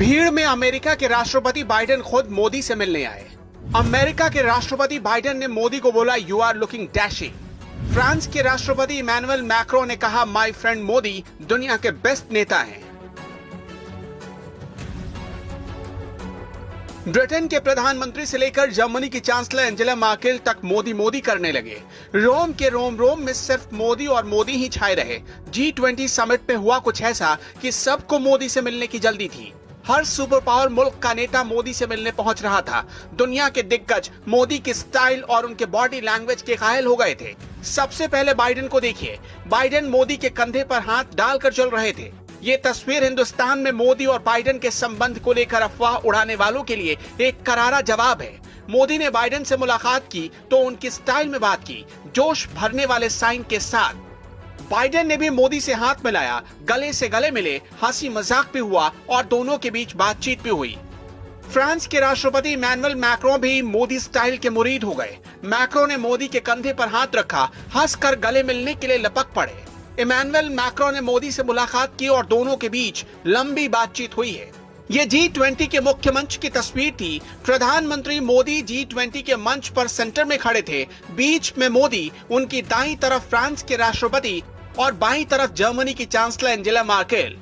भीड़ में अमेरिका के राष्ट्रपति बाइडेन खुद मोदी से मिलने आए। अमेरिका के राष्ट्रपति बाइडेन ने मोदी को बोला, you are looking dashing. France के राष्ट्रपति इमैनुअल मैक्रों ने कहा, माय फ्रेंड मोदी दुनिया के बेस्ट नेता हैं। ब्रिटेन के प्रधानमंत्री से लेकर जर्मनी की चांसलर एंजेला मार्केल तक मोदी मोदी करने लगे। रोम के रोम में सिर्फ मोदी और मोदी ही छाए रहे। G20 समिट में हुआ कुछ ऐसा कि सबको मोदी से मिलने की जल्दी थी। हर सुपर पावर मुल्क का नेता मोदी से मिलने पहुंच रहा था। दुनिया के दिग्गज मोदी के स्टाइल और उनके बॉडी लैंग्वेज के कायल हो गए थे। सबसे पहले बाइडेन को देखिए। बाइडेन मोदी के कंधे पर हाथ डालकर चल रहे थे। ये तस्वीर हिंदुस्तान में मोदी और बाइडेन के संबंध को लेकर अफवाह उड़ाने वालों के लिए एक करारा जवाब है। मोदी ने बाइडेन से मुलाकात की तो उनकी स्टाइल में बात की, जोश भरने वाले साइन के साथ। बाइडेन ने भी मोदी से हाथ मिलाया, गले से गले मिले, हंसी मजाक भी हुआ और दोनों के बीच बातचीत भी हुई। फ्रांस के राष्ट्रपति इमैनुअल मैक्रों भी मोदी स्टाइल के मुरीद हो गए। मैक्रों ने मोदी के कंधे पर हाथ रखा, हंसकर गले मिलने के लिए लपक पड़े। इमैनुअल मैक्रों ने मोदी से मुलाकात की और दोनों के बीच लंबी बातचीत हुई है। ये G20 के मुख्य मंच की तस्वीर थी। प्रधानमंत्री मोदी G20 के मंच पर सेंटर में खड़े थे। बीच में मोदी, उनकी दाईं तरफ फ्रांस के राष्ट्रपति और बाईं तरफ जर्मनी की चांसलर एंजेला मार्केल।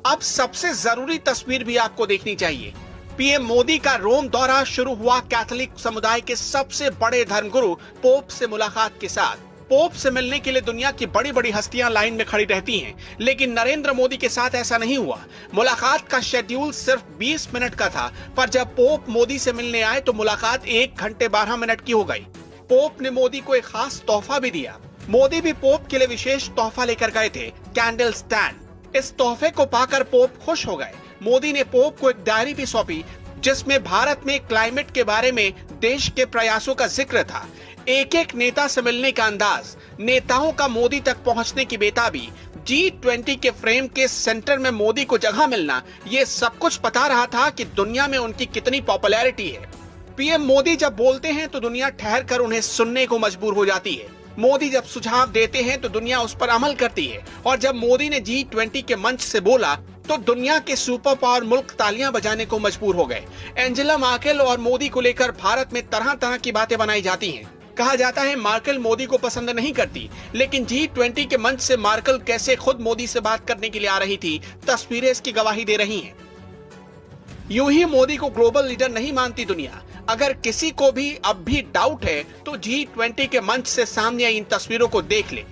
अब सबसे जरूरी तस्वीर भी आपको देखनी चाहिए। पीएम मोदी का रोम दौरा शुरू हुआ कैथोलिक समुदाय के सबसे बड़े धर्मगुरु पोप से मुलाकात के साथ। पोप से मिलने के लिए दुनिया की बड़ी बड़ी हस्तियां लाइन में खड़ी रहती हैं, लेकिन नरेंद्र मोदी के साथ ऐसा नहीं हुआ। मुलाकात का शेड्यूल सिर्फ 20 मिनट का था, पर जब पोप मोदी से मिलने आए तो मुलाकात 1 घंटे 12 मिनट की हो गई। पोप ने मोदी को एक खास तोहफा भी दिया। मोदी भी पोप के लिए विशेष तोहफा लेकर गए थे, कैंडल स्टैंड। इस तोहफे को पाकर पोप खुश हो गए। मोदी ने पोप को एक डायरी भी सौंपी, जिसमें भारत में क्लाइमेट के बारे में देश के प्रयासों का जिक्र था। एक एक नेता से मिलने का अंदाज, नेताओं का मोदी तक पहुंचने की बेताबी, G20 के फ्रेम के सेंटर में मोदी को जगह मिलना, ये सब कुछ बता रहा था कि दुनिया में उनकी कितनी पॉपुलैरिटी है। पीएम मोदी जब बोलते हैं तो दुनिया ठहर कर उन्हें सुनने को मजबूर हो जाती है। मोदी जब सुझाव देते हैं तो दुनिया उस पर अमल करती है। और जब मोदी ने G20 के मंच से बोला तो दुनिया के सुपर पावर मुल्क तालियां बजाने को मजबूर हो गए। एंजेला मार्केल और मोदी को लेकर भारत में तरह तरह की बातें बनाई जाती हैं। कहा जाता है मार्केल मोदी को पसंद नहीं करती, लेकिन G20 के मंच से मार्केल कैसे खुद मोदी से बात करने के लिए आ रही थी, तस्वीरें इसकी गवाही दे रही हैं। यूं ही मोदी को ग्लोबल लीडर नहीं मानती दुनिया। अगर किसी को भी अब भी डाउट है तो G20 के मंच से सामने आई इन तस्वीरों को देख ले।